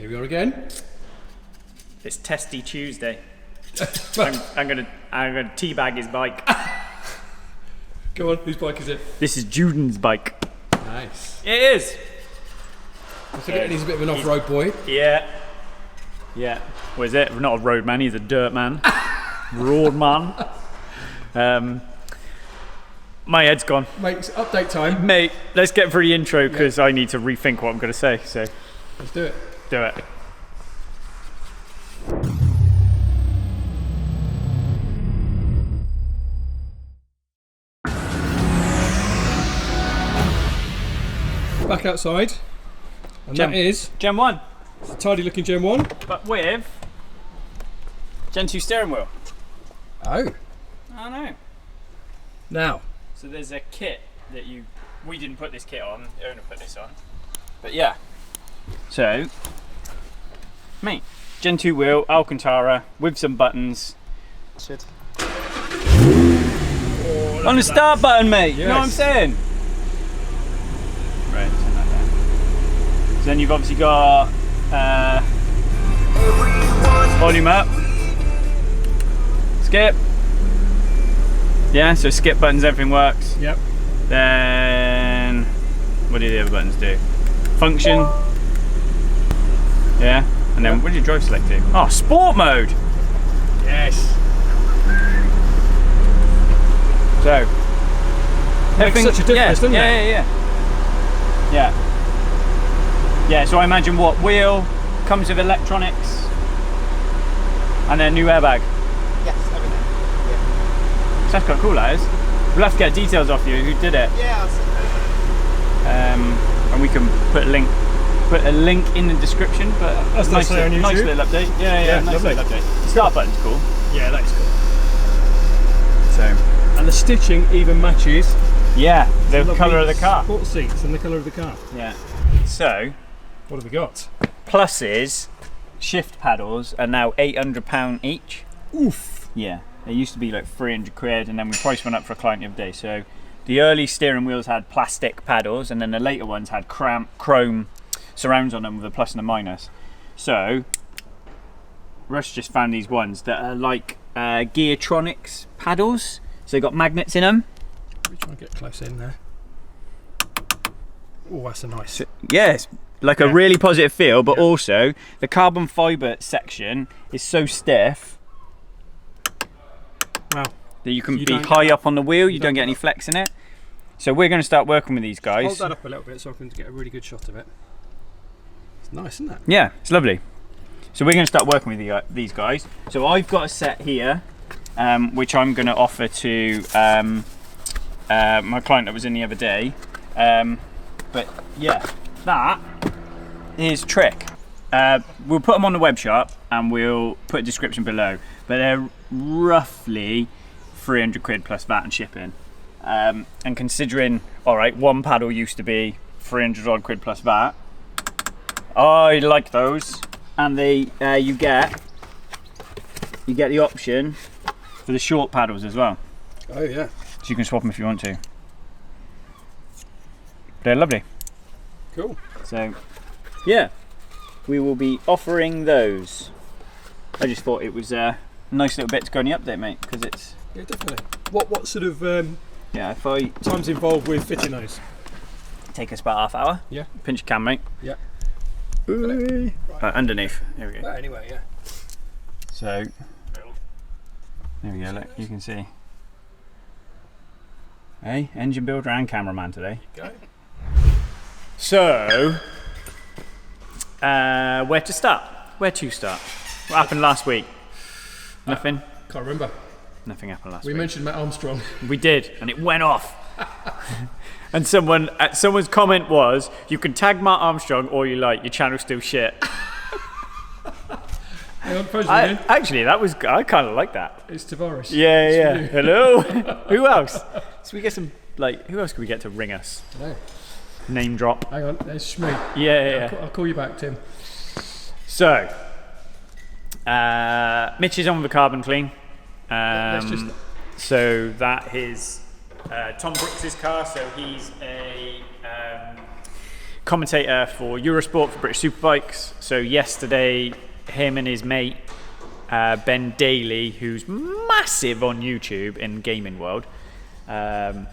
Here we are again. It's Testy Tuesday. I'm gonna teabag his bike. Go on, whose bike is it? This is Juden's bike. Nice. It is. I forget he's a bit of an off-road boy. Yeah. Yeah. What is it? Not a road man, he's a dirt man. Road man. My head's gone. Mate, it's update time. Mate, let's get through the intro because I need to rethink what I'm going to say. So let's do it. Do it. Back outside, and that is Gen 1. It's a tidy looking Gen 1. But with Gen 2 steering wheel. Oh. I know. Now. So there's a kit that we didn't put this kit on, the owner put this on. But yeah. So, mate, Gen 2 wheel, Alcantara, with some buttons. Shit. On the start button, mate, yes. You know what I'm saying? Right, turn that down. So then you've obviously got volume up, skip. Yeah, so skip buttons, everything works. Yep. Then, what do the other buttons do? Function. Yeah, and then what do you drive select to? Oh, sport mode. Yes. So, makes such a difference, doesn't it? Yeah. Yeah, so I imagine what wheel comes with electronics and then new airbag. Yes, everything. Yeah. So that's quite cool, that is. We'll have to get details off you who did it. Yeah, I'll send and we can put a link in the description. But that's nice on YouTube. Nice little update. Yeah, nice lovely. little update. The start button's cool. Yeah, that is cool. So, and the stitching even matches. Yeah, the colour of the car. Sport seats and the colour of the car. Yeah. So, what have we got? Pluses, shift paddles are now £800 each. Oof. Yeah, they used to be like 300 quid, and then we priced one up for a client the other day. So, the early steering wheels had plastic paddles, and then the later ones had chrome surrounds on them with a plus and a minus. So, Russ just found these ones that are like Geartronics paddles. So they got magnets in them. Let me try and get close in there. Oh, that's a nice. Yes, like a really positive feel, but also the carbon fibre section is so stiff. Wow. That you can be high up on the wheel, you don't get any flex in it. So we're going to start working with these guys. Hold that up a little bit so I can get a really good shot of it. It's nice, isn't it? Yeah, it's lovely. So we're going to start working with these guys. So I've got a set here, which I'm going to offer to my client that was in the other day. But yeah, that is trick. We'll put them on the web shop and we'll put a description below. But they're roughly 300 quid plus VAT and shipping. And considering, all right, one paddle used to be 300 odd quid plus VAT. I like those, and they you get the option for the short paddles as well. Oh yeah. So you can swap them if you want to. They're lovely. Cool. So, yeah, we will be offering those. I just thought it was a nice little bit to go in the update, mate, because it's... Yeah, definitely. What sort of yeah, if I... time's involved with fitting those? Take us about half hour. Yeah. Pinch your cam, mate. Yeah. Right. Underneath. There we go. Well, anyway, yeah. So, there we go, look, you can see. Hey, engine builder and cameraman today. Go. So, where to start? What happened last week? Nothing? Can't remember. Nothing happened last We week. mentioned Matt Armstrong. We did, and it went off. And someone's comment was, you can tag Matt Armstrong all you like, your channel's still shit. Actually, I kind of like that. It's Tavares. Yeah. Hello. Who else? So we get some, who else can we get to ring us? No. Name drop. Hang on, there's Shmee. Yeah. I'll call you back, Tim. So, Mitch is on with the carbon clean. So that is Tom Brooks's car. So he's a commentator for Eurosport for British Superbikes. So yesterday, him and his mate Ben Daly, who's massive on YouTube in gaming world, came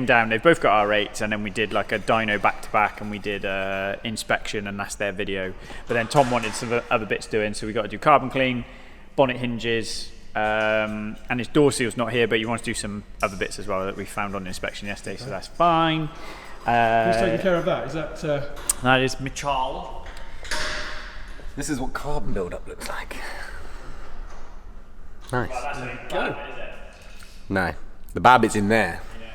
down. They've both got R8s, and then we did like a dyno back-to-back, and we did inspection, and that's their video. But then Tom wanted some other bits doing, so we got to do carbon clean, bonnet hinges, and his door seal's not here, but he wants to do some other bits as well that we found on inspection yesterday, so that's fine. Who's taking care of that? Is that... That is Michal. This is what carbon build-up looks like. Nice. Well, that's a go. Is it? No, the barbit's in there. Yeah.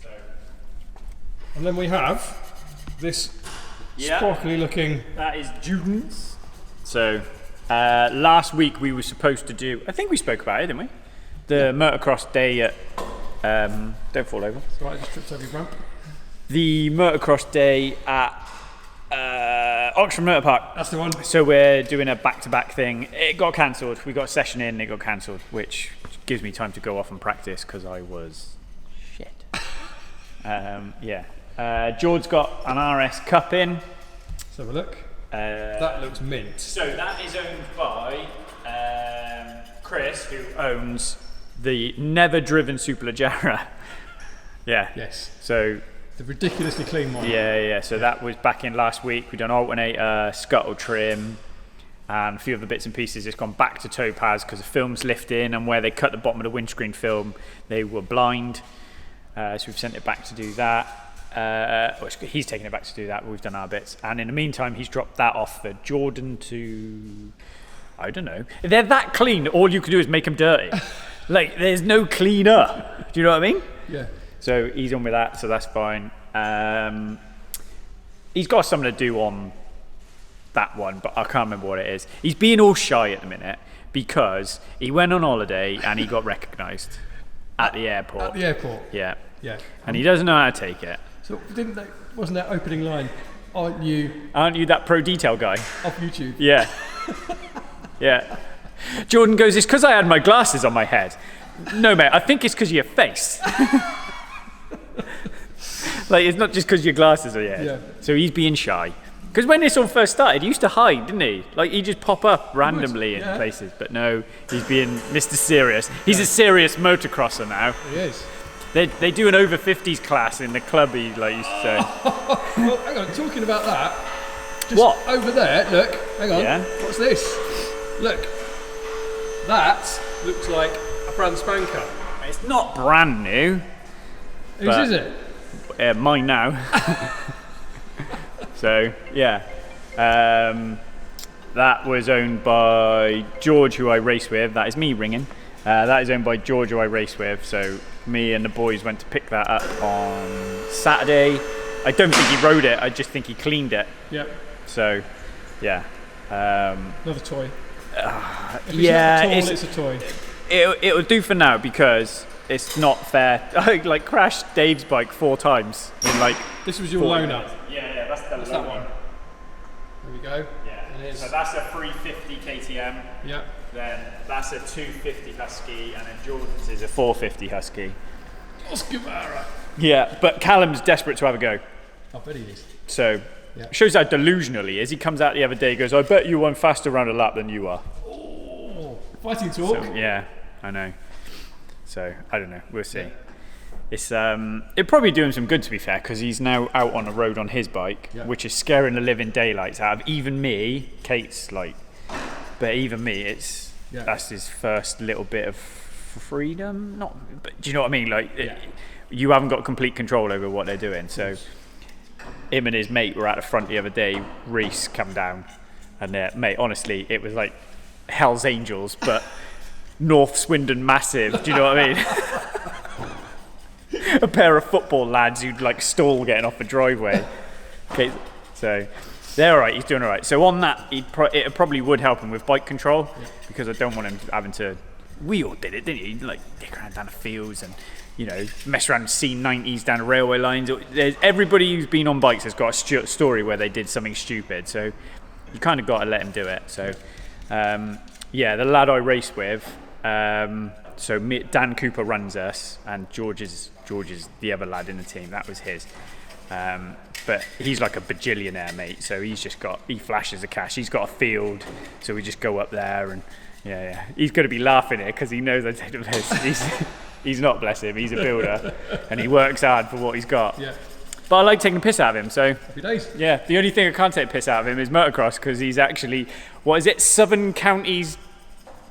So. And then we have this sparkly looking... That is Juden's. So, last week we were supposed to do... I think we spoke about it, didn't we? The motocross day at... don't fall over. It's right, I just tripped over your ramp. The motocross day at Oxford Motor Park. That's the one. So we're doing a back-to-back thing. It got cancelled. We got a session in, it got cancelled, which gives me time to go off and practice because I was shit. George's got an RS Cup in. Let's have a look. That looks mint. So that is owned by Chris, who owns the never-driven Superleggera. Yeah. Yes. So the ridiculously clean one. Yeah. So that was back in last week. We've done alternator, scuttle trim, and a few other bits and pieces. It's gone back to Topaz because the film's lifting, and where they cut the bottom of the windscreen film, they were blind. So we've sent it back to do that. He's taken it back to do that, but we've done our bits. And in the meantime, he's dropped that off for Jordan to... I don't know. If they're that clean, all you can do is make them dirty. Like, there's no cleaner. Do you know what I mean? Yeah. So he's on with that, so that's fine. He's got something to do on that one, but I can't remember what it is. He's being all shy at the minute because he went on holiday and he got recognised at the airport. At the airport? Yeah. Yeah. And he doesn't know how to take it. So wasn't that opening line, aren't you that pro detail guy? off YouTube? Yeah. Yeah. Jordan goes, it's because I had my glasses on my head. No, mate, I think it's because of your face. Like, it's not just because your glasses are your head. Yeah. So he's being shy. Because when this all first started, he used to hide, didn't he? Like, he'd just pop up randomly in places. But no, he's being Mr. Serious. He's a serious motocrosser now. He is. They do an over 50s class in the club, he used to say. Well, hang on, talking about that. Just What? Over there, look, hang on. Yeah. What's this? Look. That looks like a brand spanker. It's not brand new. Whose is it? Mine now. So, yeah. That was owned by George, who I race with. That is me ringing. That is owned by George, who I race with. So me and the boys went to pick that up on Saturday. I don't think he rode it. I just think he cleaned it. Yep. So, yeah. Another toy. If Yeah, it's a toy. It'll do for now because it's not fair. I like crashed Dave's bike 4 times in like. This was your loan up. Yeah, that's the That's low that one. There we go. Yeah. It is. So that's a 350 KTM. Yep. Then that's a 250 Husky, and then Jordan's is a 450 Husky. Oscar. Yeah, but Callum's desperate to have a go. I bet he is. So, Yeah. shows how delusional he is. He comes out the other day and goes, I bet you won faster around a lap than you are. Oh, fighting talk. So, yeah, I know. So, I don't know. We'll see. It's it'd probably do him some good, to be fair, because he's now out on the road on his bike, which is scaring the living daylights out of even me. Kate's like, but even me, that's his first little bit of freedom. But do you know what I mean? Like, you haven't got complete control over what they're doing. So, him and his mate were at the front the other day. Reese come down, and mate, honestly, it was like Hell's Angels, but North Swindon massive. Do you know what I mean? A pair of football lads who'd like stall getting off a driveway. Okay, so they're all right. He's doing all right. So on that, it probably would help him with bike control because I don't want him having to. We all did it, didn't you? Like dick around down the fields and mess around C90s down the railway lines. Everybody who's been on bikes has got a story where they did something stupid. So you kind of got to let him do it. So the lad I race with. So Dan Cooper runs us, and George is the other lad in the team. That was his. But he's like a bajillionaire, mate. So he flashes the cash. He's got a field, so we just go up there and yeah. He's going to be laughing here because he knows I take the piss. He's not, bless him. He's a builder, and he works hard for what he's got. Yeah. But I like taking the piss out of him. So Happy days. yeah, the only thing I can't take the piss out of him is motocross because he's actually Southern Counties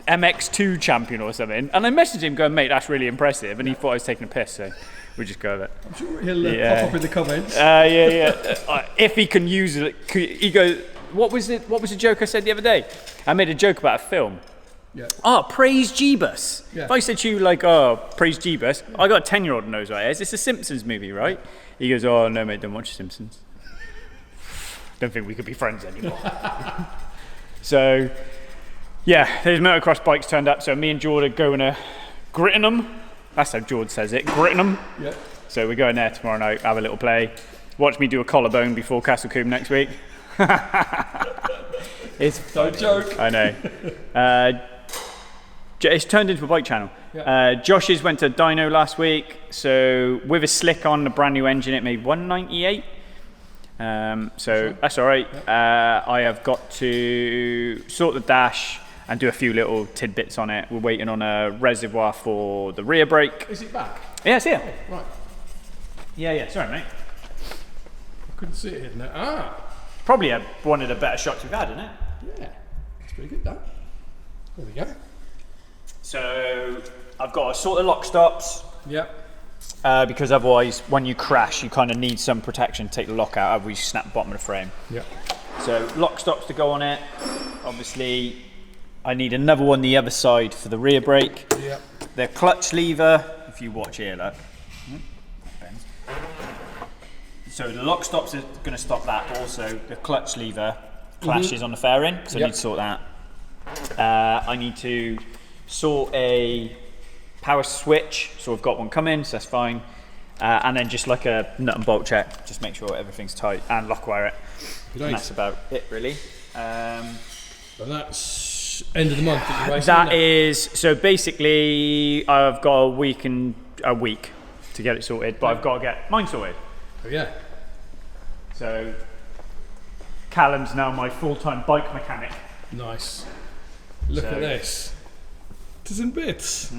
MX2 champion or something. And I messaged him going, mate, that's really impressive. And he thought I was taking a piss, so we just go with it. I'm sure he'll pop up in the comments. If he can use it, he goes, what was the joke I said the other day? I made a joke about a film. Yeah. Oh, praise Jeebus. Yeah. If I said to you like, oh, praise Jeebus, I got a 10-year-old who knows what it is. It's a Simpsons movie, right? He goes, oh no mate, don't watch Simpsons. Don't think we could be friends anymore. So, yeah, there's motocross bikes turned up. So me and Jord are going to Grittenham. That's how Jord says it, Grittenham. Yeah. So we're going there tomorrow night, have a little play. Watch me do a collarbone before Castle Combe next week. It's no joke. I know. It's turned into a bike channel. Yeah. Josh's went to dyno last week, so with a slick on the brand new engine, it made 198. So that's all right. Yeah. I have got to sort the dash and do a few little tidbits on it. We're waiting on a reservoir for the rear brake. Is it back? Yeah, it's here. Oh, right. Yeah. Sorry, mate. I couldn't see it hidden there. Probably one of the better shots we've had, isn't it? Yeah. That's pretty good, that. There we go. So I've got to sort the lock stops. Yep. Because otherwise, when you crash, you kind of need some protection to take the lock out. Otherwise, you snap the bottom of the frame. Yep. So lock stops to go on it. Obviously, I need another one the other side for the rear brake. Yep. The clutch lever. If you watch here, look. So the lock stops are going to stop that, but also the clutch lever clashes on the fairing, so I need to sort that. I need to sort a power switch, so I've got one coming, so that's fine. And then just like a nut and bolt check, just make sure everything's tight and lock wire it. Nice. And that's about it, really. And that's end of the month that you're racing. That is, so basically I've got a week to get it sorted, but I've got to get mine sorted. Oh yeah. So Callum's now my full-time bike mechanic. Nice. Look at this. Bits and bits.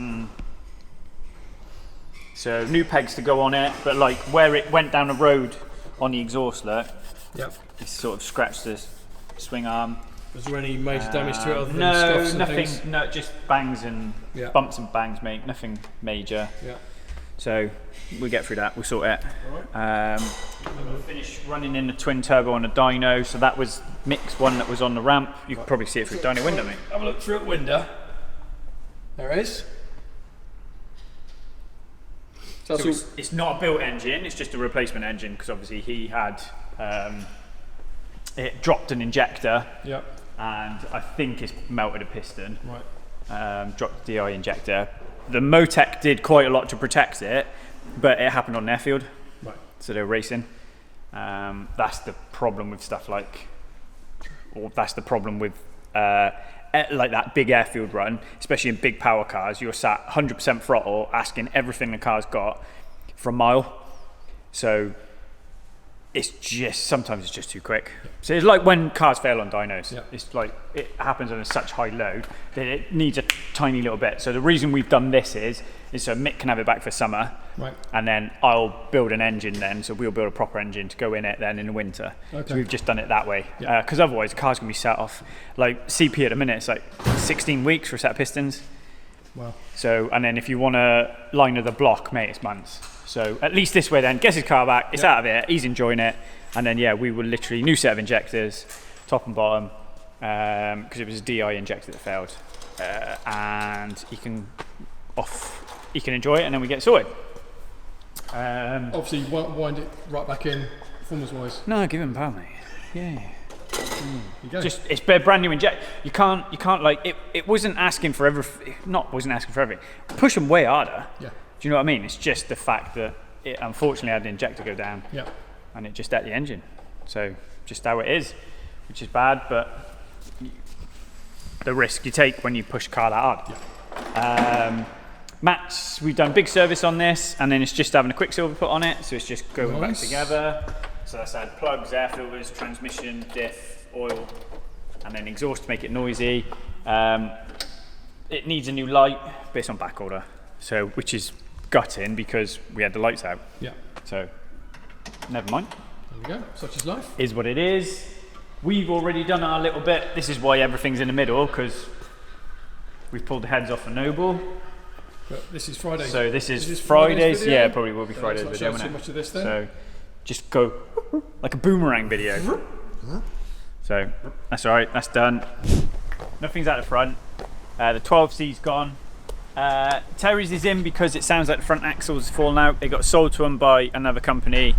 So new pegs to go on it, but like where it went down the road on the exhaust, look. Yep. It's sort of scratched the swing arm. Was there any major damage to it other than scuffs and nothing. Things? No, just bangs and bumps and bangs, mate. Nothing major. Yeah. So we'll get through that. We'll sort it. Right. We'll finish running in the twin turbo on a dyno. So that was Mick's one that was on the ramp. You can probably see it through the dyno window, mate. Have a look through the window. There it is. So it's not a built engine. It's just a replacement engine because obviously he had it dropped an injector. Yep. And I think it's melted a piston. Right. Dropped the DI injector. The MoTeC did quite a lot to protect it, but it happened on an airfield. Right. So they were racing. That's the problem with stuff like, or that's the problem with like that big airfield run, especially in big power cars. You're sat 100% throttle, asking everything the car's got for a mile. So it's just, sometimes it's just too quick. So it's like when cars fail on dynos. It's like it happens on such high load that it needs a tiny little bit. So the reason we've done this is so Mick can have it back for summer, right, and then I'll build an engine then. So we'll build a proper engine to go in it then in the winter. Okay. So we've just done it that way. Because otherwise the car's gonna be set off. Like CP at the minute, it's like 16 weeks for a set of pistons. Wow. So, and then if you want to line of the block, mate, it's months. So at least this way then, gets his car back, it's out of it, he's enjoying it. And then we will literally, new set of injectors, top and bottom, because it was a DI injector that failed. And he can enjoy it and then we get sorted. Obviously you won't wind it right back in, performance wise. No, give him power, mate. Yeah. Just it's brand new inject. You can't like it wasn't asking for everything. Wasn't asking for everything. Push them way harder. Yeah. Do you know what I mean? It's just the fact that it unfortunately had the injector go down. Yeah. And it just ate the engine. So just how it is, which is bad, but the risk you take when you push a car that hard. Yeah. Mats, we've done big service on this, and then it's just having a quicksilver put on it, so it's just going back together. So that's had plugs, air filters, transmission, diff, oil, and then exhaust to make it noisy. It needs a new light, but it's on back order, so which is gutting because we had the lights out. Yeah. So never mind. There we go. Such is life. Is what it is. We've already done our little bit. This is why everything's in the middle, because we've pulled the heads off a Noble. But this is Friday. So this is Friday's. Yeah, probably will be Friday's video. Too much of this then. So just go like a boomerang video. So that's all right. That's done. Nothing's at the front. The 12C's gone. Terry's is in because it sounds like the front axle's fallen out. It got sold to him by another company,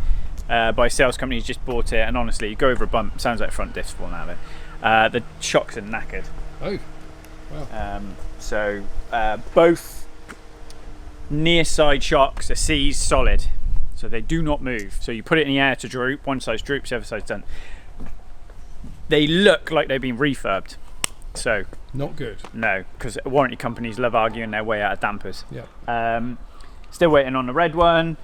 by a sales company who's just bought it. And honestly, you go over a bump, sounds like the front diff's fallen out of it. The shocks are knackered. Oh, wow. So both near side shocks are seized solid, so they do not move. So you put it in the air to droop. One side droops, the other side's done. They look like they've been refurbed. So not good. No, because warranty companies love arguing their way out of dampers. Yeah. Still waiting on the red one.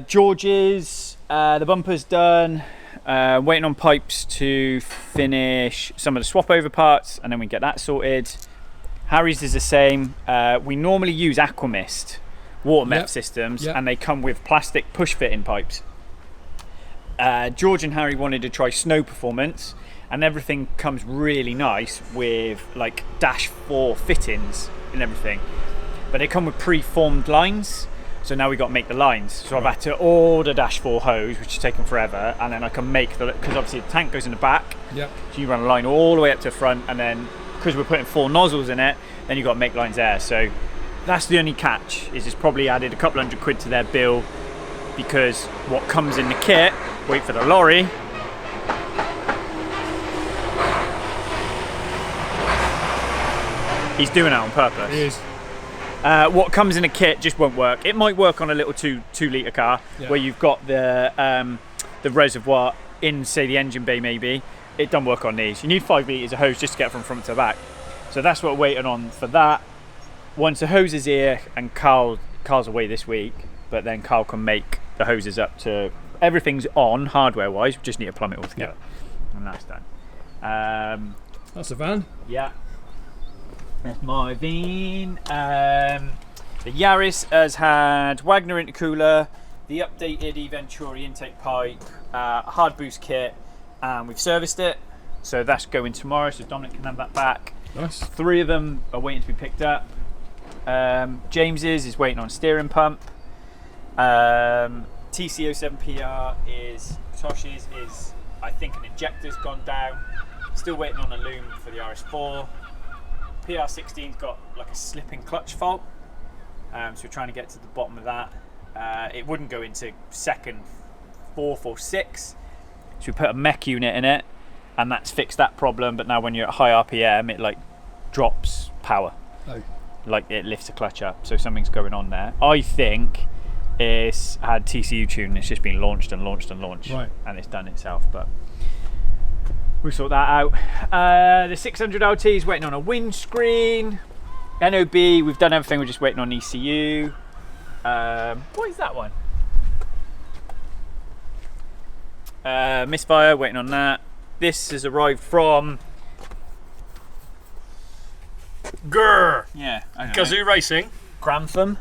George's, the bumper's done. Waiting on pipes to finish some of the swap over parts, and then we get that sorted. Harry's is the same. We normally use Aquamist water met systems, and they come with plastic push fitting pipes. George and Harry wanted to try snow performance, and everything comes really nice with like dash 4 fittings and everything, but they come with pre-formed lines. So now we got to make the lines. So I've had to order dash 4 hose, which has taken forever, and then I can make the, because obviously the tank goes in the back. Yeah. So you run a line all the way up to the front, and then because we're putting 4 nozzles in it, then you've got to make lines there. So that's the only catch, is it's probably added a couple £100 to their bill, because what comes in the kit, wait for the lorry, he's doing it on purpose. He is. What comes in a kit just won't work. It might work on a little 2 litre car, where you've got the reservoir in, say, the engine bay maybe. It doesn't work on these. You need 5 litres of hose just to get from front to back. So that's what we're waiting on for that. Once the hose is here, and Carl's away this week, but then Carl can make the hoses up to, everything's on hardware wise, we just need to plumb it all together. And that's done. That's a van. Yeah. That's my van. The Yaris has had Wagner intercooler, the updated eVenturi intake pipe, hard boost kit, and we've serviced it. So that's going tomorrow, so Dominic can have that back. Nice. 3 of them are waiting to be picked up. James's is waiting on steering pump. TC07PR is, Tosh's is, I think an injector's gone down. Still waiting on a loom for the RS4. PR16's got like a slipping clutch fault, so we're trying to get to the bottom of that. It wouldn't go into 2nd, 4th or 6th, so we put a mech unit in it, and that's fixed that problem. But now when you're at high RPM, it like drops power, like it lifts the clutch up, so something's going on there. I think it's had TCU tune, it's just been launched and launched and launched, and it's done itself, but we'll sort that out. The 600 LT is waiting on a windscreen. NOB, we've done everything, we're just waiting on ECU. What is that one? Misfire, waiting on that. This has arrived from Grrr. Yeah, I don't Gazoo know. Racing. Grantham.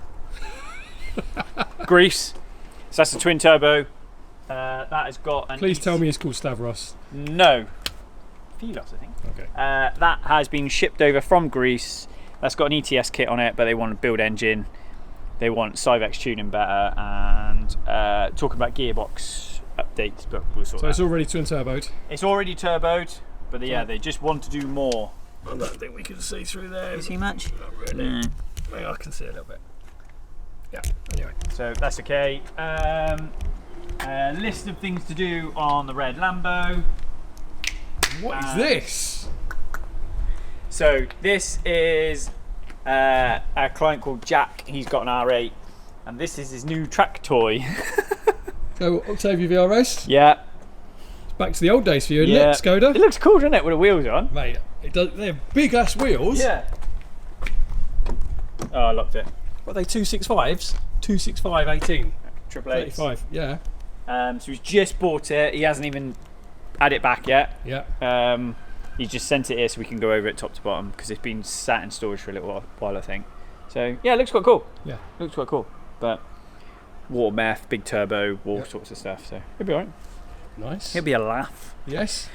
Greece. So that's the twin turbo. That has got an Please tell me it's called Stavros. No. Philos, I think. Okay. That has been shipped over from Greece. That's got an ETS kit on it, but they want a build engine. They want Syvecs tuning better, and talking about gearbox updates, but we'll sort that. So it's already twin turboed. It's already turboed, but they just want to do more. I don't think we can see through there. Can you see much? Not really. Well, I can see a little bit. Yeah, anyway. So that's okay. List of things to do on the red Lambo. What is this? So this is a client called Jack. He's got an R8, and this is his new track toy. So Octavia VRS. Yeah. It's back to the old days for you, isn't it, Skoda? It looks cool, doesn't it, with the wheels on? Mate, it does, they're big ass wheels. Yeah. Oh, I locked it. What are they, 265s? 265 18. Triple Eight. 35, yeah. So he's just bought it. He hasn't even had it back yet. Yeah. He just sent it here so we can go over it top to bottom because it's been sat in storage for a little while, I think. So yeah, it looks quite cool. Yeah. Looks quite cool. But water meth, big turbo, all sorts of stuff. So it'll be alright. Nice. It'll be a laugh. Yes.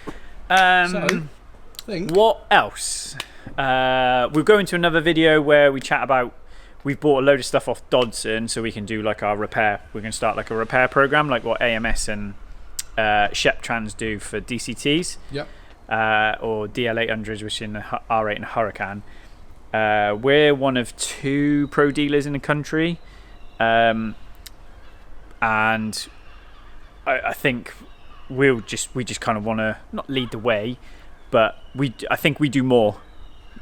What else? We'll go into another video where we chat about. We've bought a load of stuff off Dodson, so we can do like our repair. We're going to start like a repair program, like what AMS and Shep Trans do for DCTs. Yep. Or DL800s, which in the R8 and Huracan. We're one of 2 pro dealers in the country, and I think we just kind of want to not lead the way, but I think we do more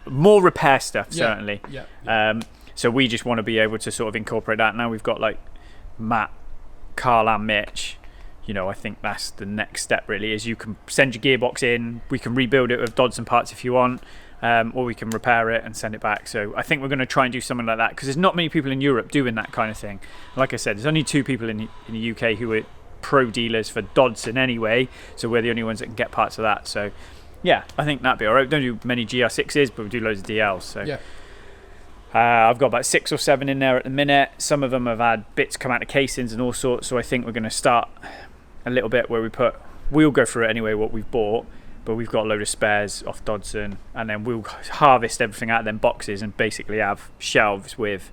repair stuff, certainly. Yeah. So we just want to be able to sort of incorporate that. Now we've got like Matt, Carl and Mitch. You know, I think that's the next step really, is you can send your gearbox in, we can rebuild it with Dodson parts if you want, or we can repair it and send it back. So I think we're going to try and do something like that, because there's not many people in Europe doing that kind of thing. Like I said, there's only 2 people in the UK who are pro dealers for Dodson anyway, so we're the only ones that can get parts of that. So yeah, I think that'd be alright. We don't do many GR6s, but we do loads of DLs. So Yeah. I've got about 6 or 7 in there at the minute. Some of them have had bits come out of casings and all sorts, so I think we're going to start a little bit where we'll go through it anyway, what we've bought, but we've got a load of spares off Dodson, and then we'll harvest everything out of them boxes and basically have shelves with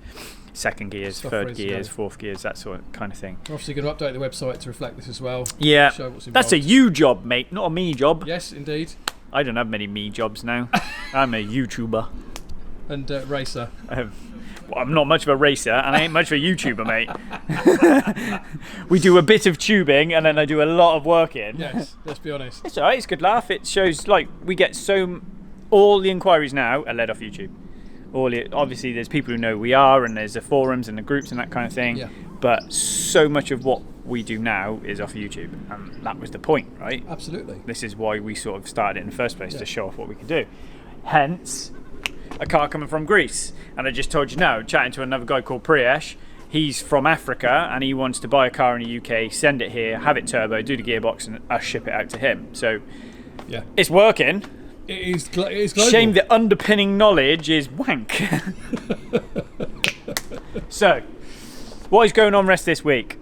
second gears, Stuff third ready to gears, go. fourth gears, that sort of kind of thing. We're obviously going to update the website to reflect this as well. Yeah, Show what's that's a involved. you job, mate, not a me job. Yes, indeed. I don't have many me jobs now. I'm a YouTuber. And racer. Well, I'm not much of a racer, and I ain't much of a YouTuber, mate. We do a bit of tubing, and then I do a lot of work in. Yes, let's be honest. It's alright, it's a good laugh. It shows, like, we get all the inquiries now are led off YouTube. Obviously, there's people who know who we are, and there's the forums and the groups and that kind of thing. Yeah. But so much of what we do now is off YouTube, and that was the point, right? Absolutely. This is why we sort of started it in the first place, to show off what we can do. Hence, a car coming from Greece. And I just told you now, chatting to another guy called Priyesh. He's from Africa, and he wants to buy a car in the UK, send it here, have it turbo, do the gearbox, and us ship it out to him. So Yeah. it's working. It is global. Shame the underpinning knowledge is wank. So, what is going on rest this week?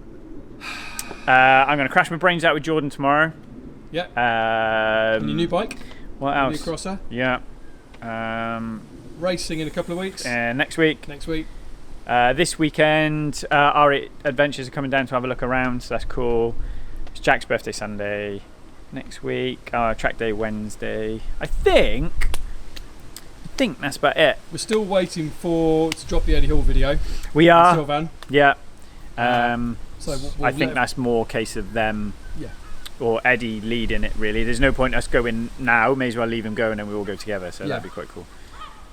I'm going to crash my brains out with Jordan tomorrow. Yeah. And your new bike? What New else? crosser? Yeah. Racing in a couple of weeks? Next week. Next week? This weekend, R8 Adventures are coming down to have a look around, so that's cool. It's Jack's birthday Sunday. Next week, track day Wednesday. I think that's about it. We're still waiting to drop the Eddie Hall video. We are. Sylvan. Yeah. So we'll I think that's more a case of them, Yeah. or Eddie leading it, really. There's no point us going now. May as well leave him go, and then we all go together. So Yeah. that'd be quite cool.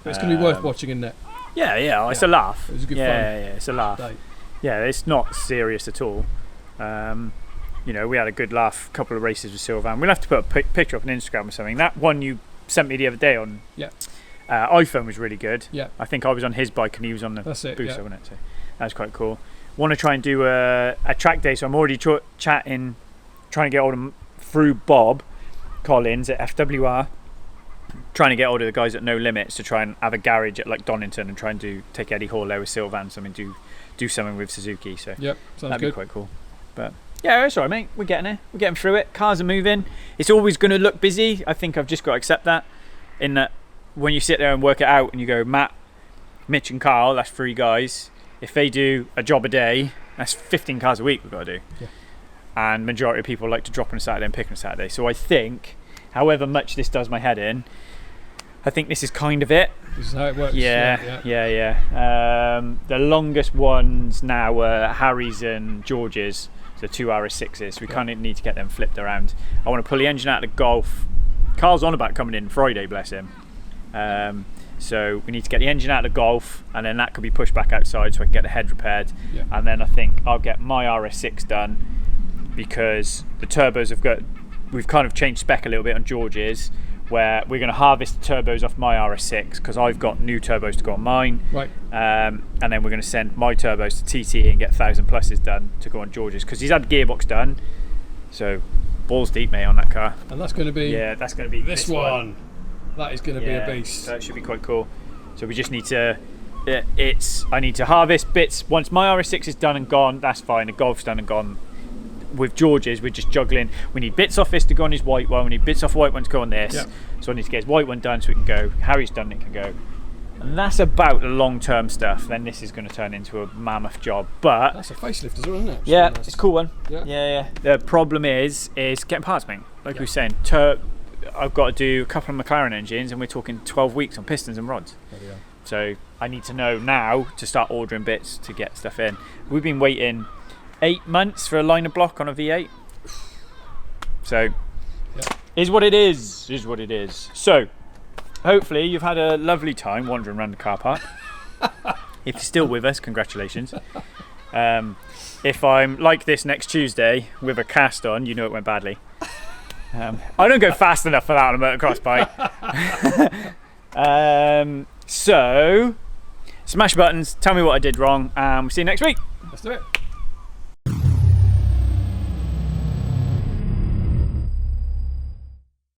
But it's going to be worth watching, isn't it? Yeah. It's a laugh. It was a good yeah, fun Yeah, it's a laugh. day. Yeah, it's not serious at all. You know, we had a good laugh, a couple of races with Sylvan. We'll have to put a picture up on Instagram or something. That one you sent me the other day on iPhone was really good. Yeah. I think I was on his bike and he was on the That's it, booster, yeah. wasn't it? So that was quite cool. Want to try and do a track day, so I'm already trying to get hold of through Bob Collins at FWR, trying to get hold of the guys at No Limits to try and have a garage at like Donington and try and take Eddie Hall there with Sylvan, something do something with Suzuki. So Yep, sounds that'd good. be quite cool. But yeah, it's alright, mate. We're getting there. We're getting through it. Cars are moving. It's always going to look busy. I think I've just got to accept that. In that, when you sit there and work it out, and you go, Matt, Mitch, and Carl, that's 3 guys. If they do a job a day, that's 15 cars a week we've got to do. Yeah. And majority of people like to drop on a Saturday and pick on a Saturday. So I think, however much this does my head in, I think this is kind of it. This is how it works. Yeah. The longest ones now are Harry's and George's, so 2 RS6s. We kind of need to get them flipped around. I want to pull the engine out of the Golf. Carl's on about coming in Friday, bless him. So we need to get the engine out of the Golf, and then that could be pushed back outside so I can get the head repaired. Yeah. And then I think I'll get my RS6 done, because the turbos we've kind of changed spec a little bit on George's. where we're going to harvest the turbos off my RS6 because I've got new turbos to go on mine. Right. And then we're going to send my turbos to TT and get 1000 pluses done to go on George's because he's had the gearbox done. So balls deep, mate, on that car. And that's going to be. Yeah, that's going to be this one. That is going to be a beast. So that should be quite cool. So we just need to. I need to harvest bits. Once my RS6 is done and gone, that's fine. The Golf's done and gone. With George's, we're just juggling. We need bits off this to go on his white one. We need bits off white one to go on this. Yep. So I need to get his white one done so it can go. Harry's done, it can go. And that's about the long-term stuff. Then this is going to turn into a mammoth job. But that's a facelift as well, isn't it? yeah, Nice. it's a cool one. Yeah. Yeah. The problem is getting parts, mate. Like we were saying, I've got to do a couple of McLaren engines, and we're talking 12 weeks on pistons and rods. Yeah. So I need to know now to start ordering bits to get stuff in. We've been waiting 8 months for a liner block on a V8. So, is what it is. Is what it is. So, hopefully you've had a lovely time wandering around the car park. If you're still with us, congratulations. If I'm like this next Tuesday with a cast on, you know it went badly. I don't go fast enough for that on a motocross bike. So, smash buttons, tell me what I did wrong, and we'll see you next week. Let's do it.